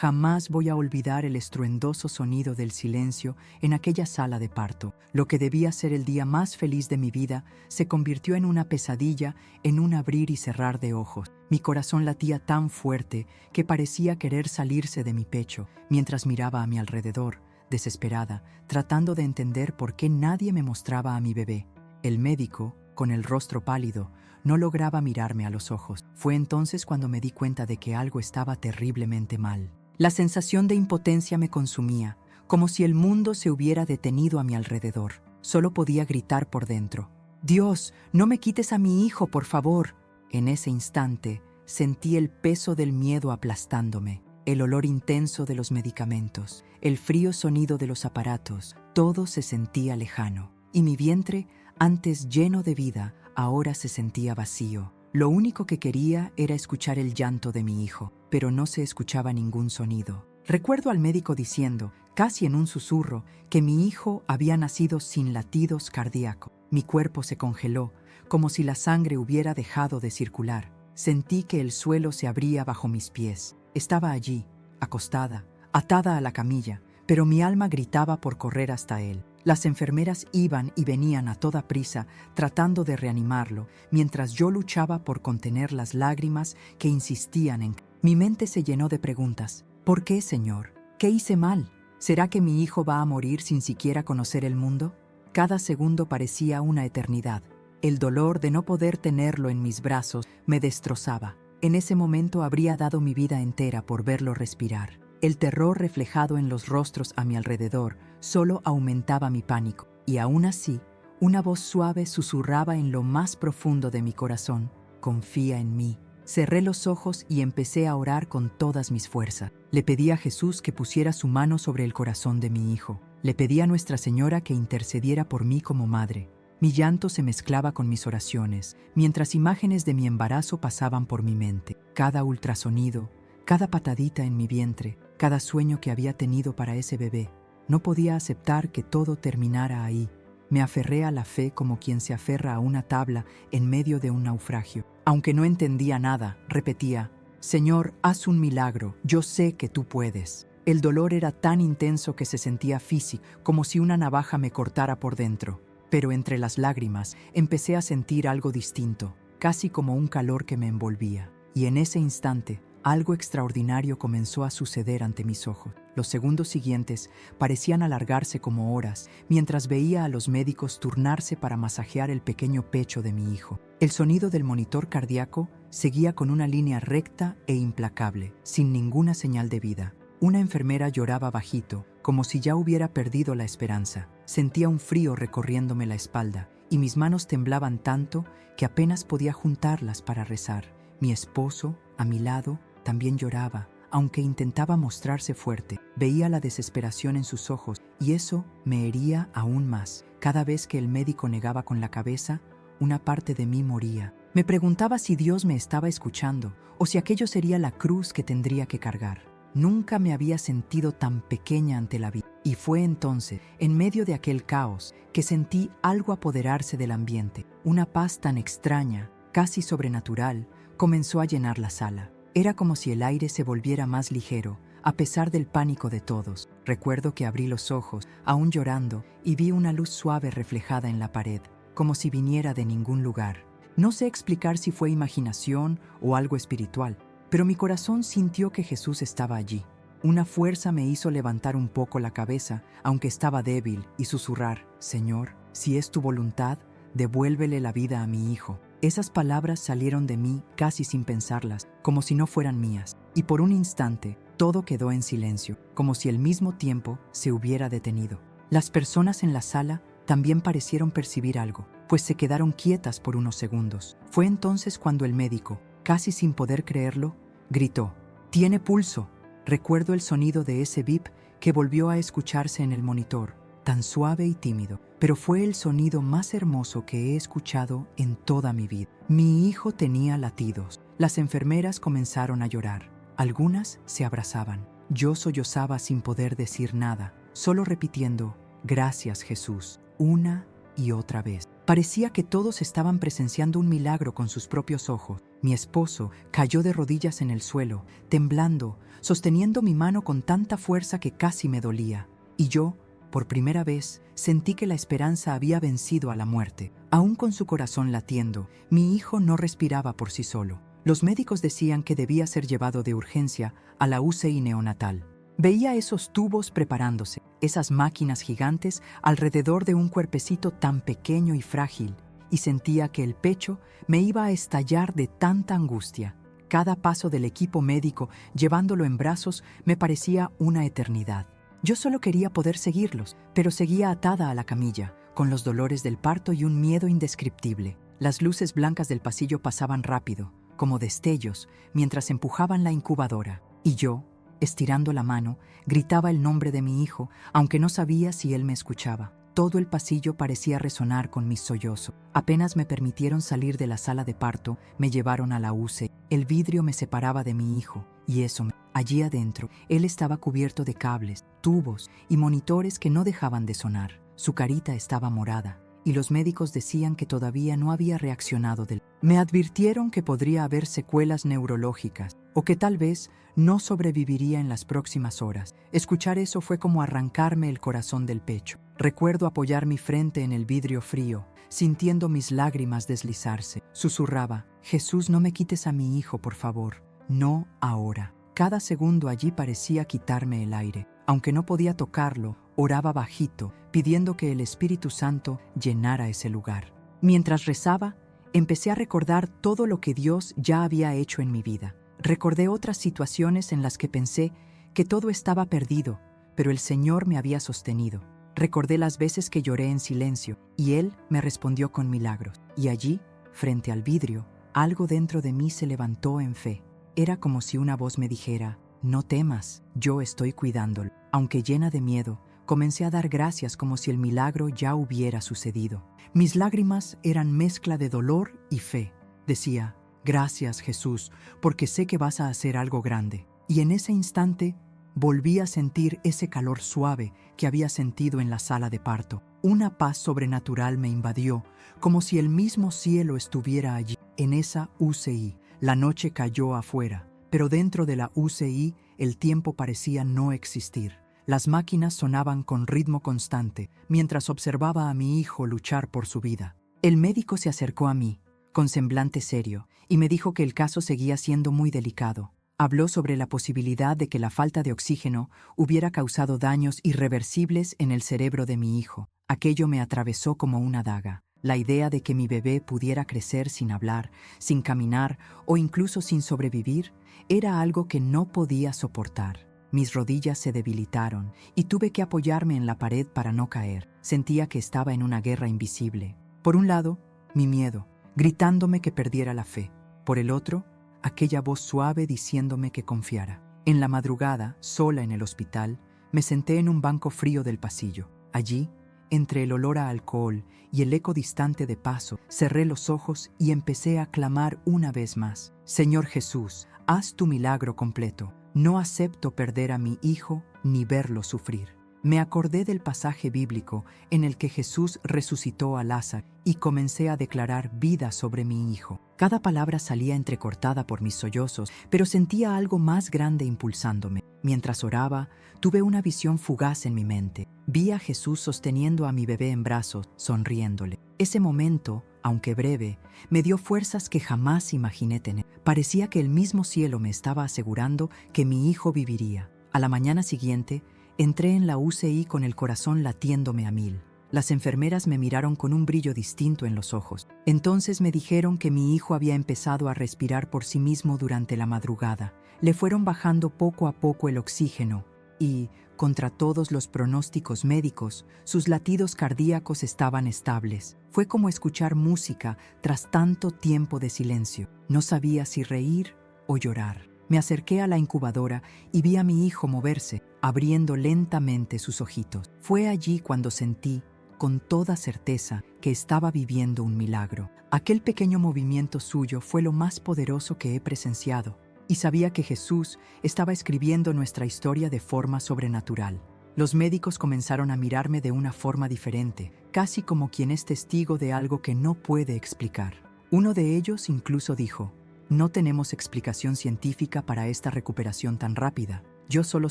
Jamás voy a olvidar el estruendoso sonido del silencio en aquella sala de parto. Lo que debía ser el día más feliz de mi vida se convirtió en una pesadilla, en un abrir y cerrar de ojos. Mi corazón latía tan fuerte que parecía querer salirse de mi pecho mientras miraba a mi alrededor, desesperada, tratando de entender por qué nadie me mostraba a mi bebé. El médico, con el rostro pálido, no lograba mirarme a los ojos. Fue entonces cuando me di cuenta de que algo estaba terriblemente mal. La sensación de impotencia me consumía, como si el mundo se hubiera detenido a mi alrededor. Solo podía gritar por dentro: «Dios, no me quites a mi hijo, por favor». En ese instante, sentí el peso del miedo aplastándome, el olor intenso de los medicamentos, el frío sonido de los aparatos. Todo se sentía lejano, y mi vientre, antes lleno de vida, ahora se sentía vacío. Lo único que quería era escuchar el llanto de mi hijo, pero no se escuchaba ningún sonido. Recuerdo al médico diciendo, casi en un susurro, que mi hijo había nacido sin latidos cardíacos. Mi cuerpo se congeló, como si la sangre hubiera dejado de circular. Sentí que el suelo se abría bajo mis pies. Estaba allí, acostada, atada a la camilla, pero mi alma gritaba por correr hasta él. Las enfermeras iban y venían a toda prisa, tratando de reanimarlo, mientras yo luchaba por contener las lágrimas que insistían en... Mi mente se llenó de preguntas. ¿Por qué, Señor? ¿Qué hice mal? ¿Será que mi hijo va a morir sin siquiera conocer el mundo? Cada segundo parecía una eternidad. El dolor de no poder tenerlo en mis brazos me destrozaba. En ese momento habría dado mi vida entera por verlo respirar. El terror reflejado en los rostros a mi alrededor solo aumentaba mi pánico. Y aún así, una voz suave susurraba en lo más profundo de mi corazón: «Confía en mí». Cerré los ojos y empecé a orar con todas mis fuerzas. Le pedí a Jesús que pusiera su mano sobre el corazón de mi hijo. Le pedí a Nuestra Señora que intercediera por mí como madre. Mi llanto se mezclaba con mis oraciones, mientras imágenes de mi embarazo pasaban por mi mente. Cada ultrasonido, cada patadita en mi vientre, cada sueño que había tenido para ese bebé. No podía aceptar que todo terminara ahí. Me aferré a la fe como quien se aferra a una tabla en medio de un naufragio. Aunque no entendía nada, repetía: «Señor, haz un milagro, yo sé que tú puedes». El dolor era tan intenso que se sentía físico, como si una navaja me cortara por dentro. Pero entre las lágrimas empecé a sentir algo distinto, casi como un calor que me envolvía. Y en ese instante, algo extraordinario comenzó a suceder ante mis ojos. Los segundos siguientes parecían alargarse como horas, mientras veía a los médicos turnarse para masajear el pequeño pecho de mi hijo. El sonido del monitor cardíaco seguía con una línea recta e implacable, sin ninguna señal de vida. Una enfermera lloraba bajito, como si ya hubiera perdido la esperanza. Sentía un frío recorriéndome la espalda, y mis manos temblaban tanto que apenas podía juntarlas para rezar. Mi esposo, a mi lado, también lloraba, aunque intentaba mostrarse fuerte. Veía la desesperación en sus ojos, y eso me hería aún más. Cada vez que el médico negaba con la cabeza, una parte de mí moría. Me preguntaba si Dios me estaba escuchando, o si aquello sería la cruz que tendría que cargar. Nunca me había sentido tan pequeña ante la vida. Y fue entonces, en medio de aquel caos, que sentí algo apoderarse del ambiente. Una paz tan extraña, casi sobrenatural, comenzó a llenar la sala. Era como si el aire se volviera más ligero, a pesar del pánico de todos. Recuerdo que abrí los ojos, aún llorando, y vi una luz suave reflejada en la pared, como si viniera de ningún lugar. No sé explicar si fue imaginación o algo espiritual, pero mi corazón sintió que Jesús estaba allí. Una fuerza me hizo levantar un poco la cabeza, aunque estaba débil, y susurrar: «Señor, si es tu voluntad, devuélvele la vida a mi hijo». Esas palabras salieron de mí casi sin pensarlas, como si no fueran mías, y por un instante todo quedó en silencio, como si el mismo tiempo se hubiera detenido. Las personas en la sala también parecieron percibir algo, pues se quedaron quietas por unos segundos. Fue entonces cuando el médico, casi sin poder creerlo, gritó: «¡Tiene pulso!». Recuerdo el sonido de ese bip que volvió a escucharse en el monitor, tan suave y tímido, pero fue el sonido más hermoso que he escuchado en toda mi vida. Mi hijo tenía latidos. Las enfermeras comenzaron a llorar. Algunas se abrazaban. Yo sollozaba sin poder decir nada, solo repitiendo: «Gracias, Jesús», una y otra vez. Parecía que todos estaban presenciando un milagro con sus propios ojos. Mi esposo cayó de rodillas en el suelo, temblando, sosteniendo mi mano con tanta fuerza que casi me dolía. Y yo, por primera vez, sentí que la esperanza había vencido a la muerte. Aún con su corazón latiendo, mi hijo no respiraba por sí solo. Los médicos decían que debía ser llevado de urgencia a la UCI neonatal. Veía esos tubos preparándose, esas máquinas gigantes alrededor de un cuerpecito tan pequeño y frágil, y sentía que el pecho me iba a estallar de tanta angustia. Cada paso del equipo médico llevándolo en brazos me parecía una eternidad. Yo solo quería poder seguirlos, pero seguía atada a la camilla, con los dolores del parto y un miedo indescriptible. Las luces blancas del pasillo pasaban rápido, como destellos, mientras empujaban la incubadora, y yo, estirando la mano, gritaba el nombre de mi hijo, aunque no sabía si él me escuchaba. Todo el pasillo parecía resonar con mis sollozos. Apenas me permitieron salir de la sala de parto, me llevaron a la UCI. El vidrio me separaba de mi hijo, y allí adentro, él estaba cubierto de cables, tubos y monitores que no dejaban de sonar. Su carita estaba morada, y los médicos decían que todavía no había reaccionado del... Me advirtieron que podría haber secuelas neurológicas, o que tal vez no sobreviviría en las próximas horas. Escuchar eso fue como arrancarme el corazón del pecho. Recuerdo apoyar mi frente en el vidrio frío, sintiendo mis lágrimas deslizarse. Susurraba: Jesús, no me quites a mi hijo, por favor. No ahora. Cada segundo allí parecía quitarme el aire. Aunque no podía tocarlo, oraba bajito, pidiendo que el Espíritu Santo llenara ese lugar. Mientras rezaba, empecé a recordar todo lo que Dios ya había hecho en mi vida. Recordé otras situaciones en las que pensé que todo estaba perdido, pero el Señor me había sostenido. Recordé las veces que lloré en silencio, y Él me respondió con milagros. Y allí, frente al vidrio, algo dentro de mí se levantó en fe. Era como si una voz me dijera: no temas, yo estoy cuidándolo. Aunque llena de miedo, comencé a dar gracias como si el milagro ya hubiera sucedido. Mis lágrimas eran mezcla de dolor y fe. Decía: gracias, Jesús, porque sé que vas a hacer algo grande. Y en ese instante volví a sentir ese calor suave que había sentido en la sala de parto. Una paz sobrenatural me invadió, como si el mismo cielo estuviera allí. En esa UCI, la noche cayó afuera, pero dentro de la UCI el tiempo parecía no existir. Las máquinas sonaban con ritmo constante, mientras observaba a mi hijo luchar por su vida. El médico se acercó a mí, con semblante serio, y me dijo que el caso seguía siendo muy delicado. Habló sobre la posibilidad de que la falta de oxígeno hubiera causado daños irreversibles en el cerebro de mi hijo. Aquello me atravesó como una daga. La idea de que mi bebé pudiera crecer sin hablar, sin caminar o incluso sin sobrevivir era algo que no podía soportar. Mis rodillas se debilitaron y tuve que apoyarme en la pared para no caer. Sentía que estaba en una guerra invisible. Por un lado, mi miedo, gritándome que perdiera la fe. Por el otro, aquella voz suave diciéndome que confiara. En la madrugada, sola en el hospital, me senté en un banco frío del pasillo. Allí, entre el olor a alcohol y el eco distante de paso, cerré los ojos y empecé a clamar una vez más: Señor Jesús, haz tu milagro completo. No acepto perder a mi hijo ni verlo sufrir. Me acordé del pasaje bíblico en el que Jesús resucitó a Lázaro y comencé a declarar vida sobre mi hijo. Cada palabra salía entrecortada por mis sollozos, pero sentía algo más grande impulsándome. Mientras oraba, tuve una visión fugaz en mi mente. Vi a Jesús sosteniendo a mi bebé en brazos, sonriéndole. Ese momento, aunque breve, me dio fuerzas que jamás imaginé tener. Parecía que el mismo cielo me estaba asegurando que mi hijo viviría. A la mañana siguiente, entré en la UCI con el corazón latiéndome a 1000. Las enfermeras me miraron con un brillo distinto en los ojos. Entonces me dijeron que mi hijo había empezado a respirar por sí mismo durante la madrugada. Le fueron bajando poco a poco el oxígeno y, contra todos los pronósticos médicos, sus latidos cardíacos estaban estables. Fue como escuchar música tras tanto tiempo de silencio. No sabía si reír o llorar. Me acerqué a la incubadora y vi a mi hijo moverse, abriendo lentamente sus ojitos. Fue allí cuando sentí, con toda certeza, que estaba viviendo un milagro. Aquel pequeño movimiento suyo fue lo más poderoso que he presenciado, y sabía que Jesús estaba escribiendo nuestra historia de forma sobrenatural. Los médicos comenzaron a mirarme de una forma diferente, casi como quien es testigo de algo que no puede explicar. Uno de ellos incluso dijo: No tenemos explicación científica para esta recuperación tan rápida. Yo solo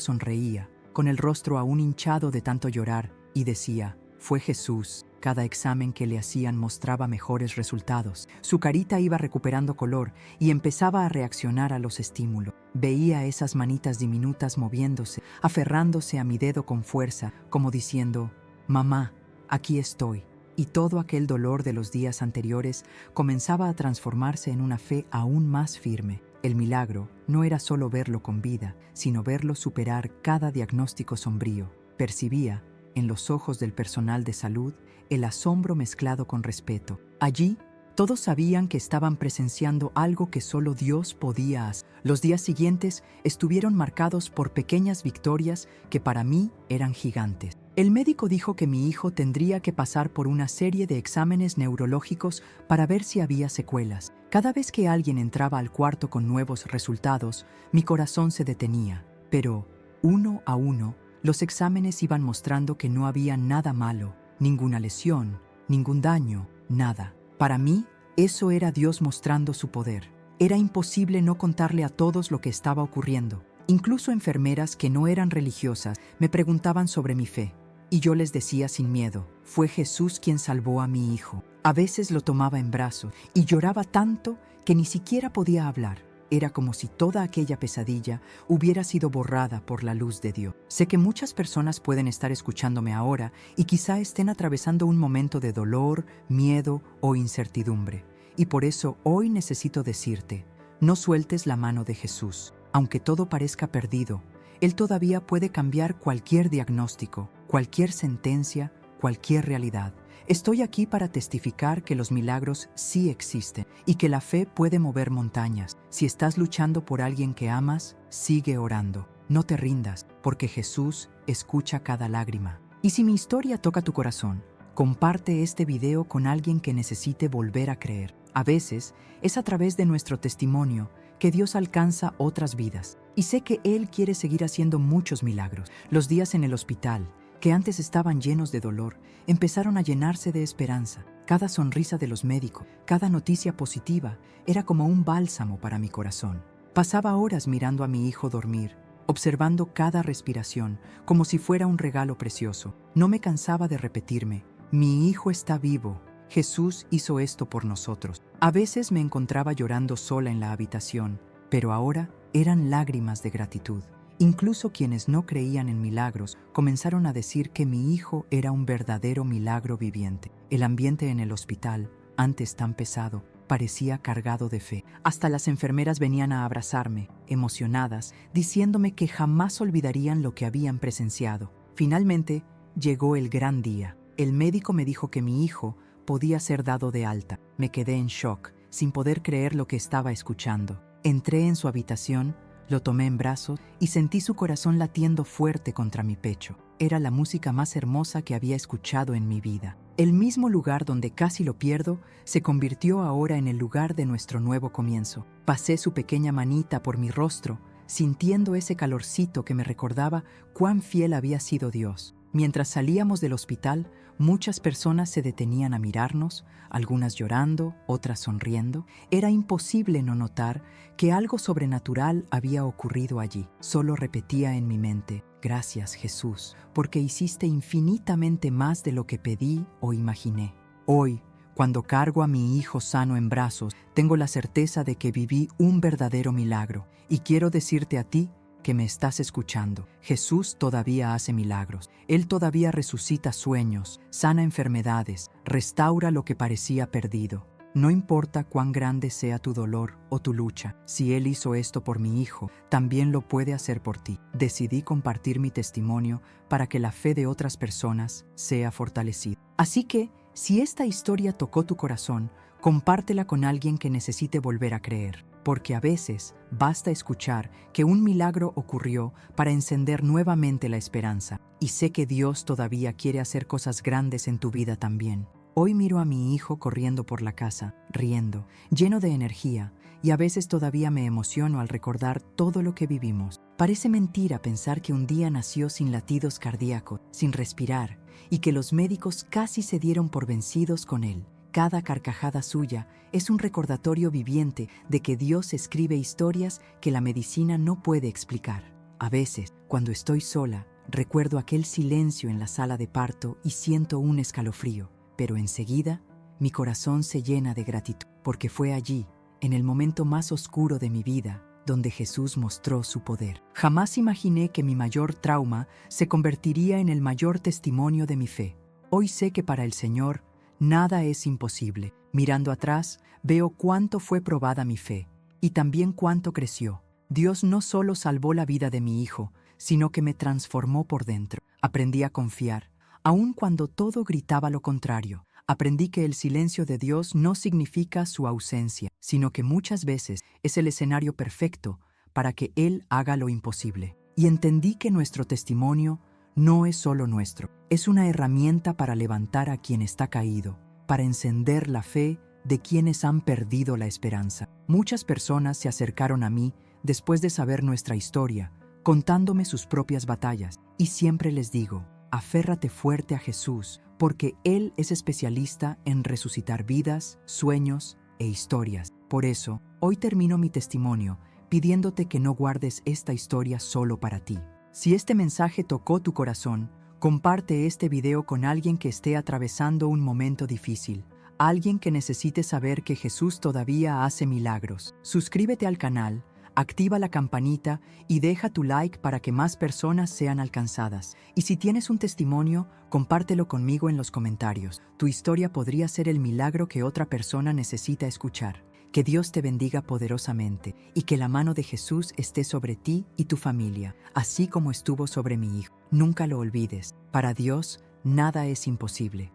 sonreía, con el rostro aún hinchado de tanto llorar, y decía, fue Jesús. Cada examen que le hacían mostraba mejores resultados. Su carita iba recuperando color y empezaba a reaccionar a los estímulos. Veía esas manitas diminutas moviéndose, aferrándose a mi dedo con fuerza, como diciendo, mamá, aquí estoy. Y todo aquel dolor de los días anteriores comenzaba a transformarse en una fe aún más firme. El milagro no era solo verlo con vida, sino verlo superar cada diagnóstico sombrío. Percibía, en los ojos del personal de salud, el asombro mezclado con respeto. Allí, todos sabían que estaban presenciando algo que solo Dios podía hacer. Los días siguientes estuvieron marcados por pequeñas victorias que para mí eran gigantes. El médico dijo que mi hijo tendría que pasar por una serie de exámenes neurológicos para ver si había secuelas. Cada vez que alguien entraba al cuarto con nuevos resultados, mi corazón se detenía. Pero, uno a uno, los exámenes iban mostrando que no había nada malo, ninguna lesión, ningún daño, nada. Para mí, eso era Dios mostrando su poder. Era imposible no contarle a todos lo que estaba ocurriendo. Incluso enfermeras que no eran religiosas me preguntaban sobre mi fe. Y yo les decía sin miedo, fue Jesús quien salvó a mi hijo. A veces lo tomaba en brazos y lloraba tanto que ni siquiera podía hablar. Era como si toda aquella pesadilla hubiera sido borrada por la luz de Dios. Sé que muchas personas pueden estar escuchándome ahora y quizá estén atravesando un momento de dolor, miedo o incertidumbre. Y por eso hoy necesito decirte, no sueltes la mano de Jesús. Aunque todo parezca perdido, Él todavía puede cambiar cualquier diagnóstico, cualquier sentencia, cualquier realidad. Estoy aquí para testificar que los milagros sí existen y que la fe puede mover montañas. Si estás luchando por alguien que amas, sigue orando. No te rindas, porque Jesús escucha cada lágrima. Y si mi historia toca tu corazón, comparte este video con alguien que necesite volver a creer. A veces, es a través de nuestro testimonio que Dios alcanza otras vidas. Y sé que Él quiere seguir haciendo muchos milagros. Los días en el hospital, que antes estaban llenos de dolor, empezaron a llenarse de esperanza. Cada sonrisa de los médicos, cada noticia positiva, era como un bálsamo para mi corazón. Pasaba horas mirando a mi hijo dormir, observando cada respiración, como si fuera un regalo precioso. No me cansaba de repetirme, mi hijo está vivo, Jesús hizo esto por nosotros. A veces me encontraba llorando sola en la habitación, pero ahora eran lágrimas de gratitud. Incluso quienes no creían en milagros comenzaron a decir que mi hijo era un verdadero milagro viviente. El ambiente en el hospital, antes tan pesado, parecía cargado de fe. Hasta las enfermeras venían a abrazarme, emocionadas, diciéndome que jamás olvidarían lo que habían presenciado. Finalmente, llegó el gran día. El médico me dijo que mi hijo podía ser dado de alta. Me quedé en shock, sin poder creer lo que estaba escuchando. Entré en su habitación, lo tomé en brazos y sentí su corazón latiendo fuerte contra mi pecho. Era la música más hermosa que había escuchado en mi vida. El mismo lugar donde casi lo pierdo se convirtió ahora en el lugar de nuestro nuevo comienzo. Pasé su pequeña manita por mi rostro, sintiendo ese calorcito que me recordaba cuán fiel había sido Dios. Mientras salíamos del hospital, muchas personas se detenían a mirarnos, algunas llorando, otras sonriendo. Era imposible no notar que algo sobrenatural había ocurrido allí. Solo repetía en mi mente, gracias Jesús, porque hiciste infinitamente más de lo que pedí o imaginé. Hoy, cuando cargo a mi hijo sano en brazos, tengo la certeza de que viví un verdadero milagro. Y quiero decirte a ti, que me estás escuchando, Jesús todavía hace milagros. Él todavía resucita sueños, sana enfermedades, restaura lo que parecía perdido. No importa cuán grande sea tu dolor o tu lucha, si Él hizo esto por mi hijo, también lo puede hacer por ti. Decidí compartir mi testimonio para que la fe de otras personas sea fortalecida. Así que, si esta historia tocó tu corazón, compártela con alguien que necesite volver a creer. Porque a veces basta escuchar que un milagro ocurrió para encender nuevamente la esperanza. Y sé que Dios todavía quiere hacer cosas grandes en tu vida también. Hoy miro a mi hijo corriendo por la casa, riendo, lleno de energía, y a veces todavía me emociono al recordar todo lo que vivimos. Parece mentira pensar que un día nació sin latidos cardíacos, sin respirar, y que los médicos casi se dieron por vencidos con él. Cada carcajada suya es un recordatorio viviente de que Dios escribe historias que la medicina no puede explicar. A veces, cuando estoy sola, recuerdo aquel silencio en la sala de parto y siento un escalofrío, pero enseguida mi corazón se llena de gratitud, porque fue allí, en el momento más oscuro de mi vida, donde Jesús mostró su poder. Jamás imaginé que mi mayor trauma se convertiría en el mayor testimonio de mi fe. Hoy sé que para el Señor nada es imposible. Mirando atrás, veo cuánto fue probada mi fe y también cuánto creció. Dios no solo salvó la vida de mi hijo, sino que me transformó por dentro. Aprendí a confiar, aun cuando todo gritaba lo contrario. Aprendí que el silencio de Dios no significa su ausencia, sino que muchas veces es el escenario perfecto para que Él haga lo imposible. Y entendí que nuestro testimonio no es solo nuestro, es una herramienta para levantar a quien está caído, para encender la fe de quienes han perdido la esperanza. Muchas personas se acercaron a mí después de saber nuestra historia, contándome sus propias batallas, y siempre les digo, aférrate fuerte a Jesús, porque Él es especialista en resucitar vidas, sueños e historias. Por eso, hoy termino mi testimonio pidiéndote que no guardes esta historia solo para ti. Si este mensaje tocó tu corazón, comparte este video con alguien que esté atravesando un momento difícil, alguien que necesite saber que Jesús todavía hace milagros. Suscríbete al canal, activa la campanita y deja tu like para que más personas sean alcanzadas. Y si tienes un testimonio, compártelo conmigo en los comentarios. Tu historia podría ser el milagro que otra persona necesita escuchar. Que Dios te bendiga poderosamente y que la mano de Jesús esté sobre ti y tu familia, así como estuvo sobre mi hijo. Nunca lo olvides, para Dios nada es imposible.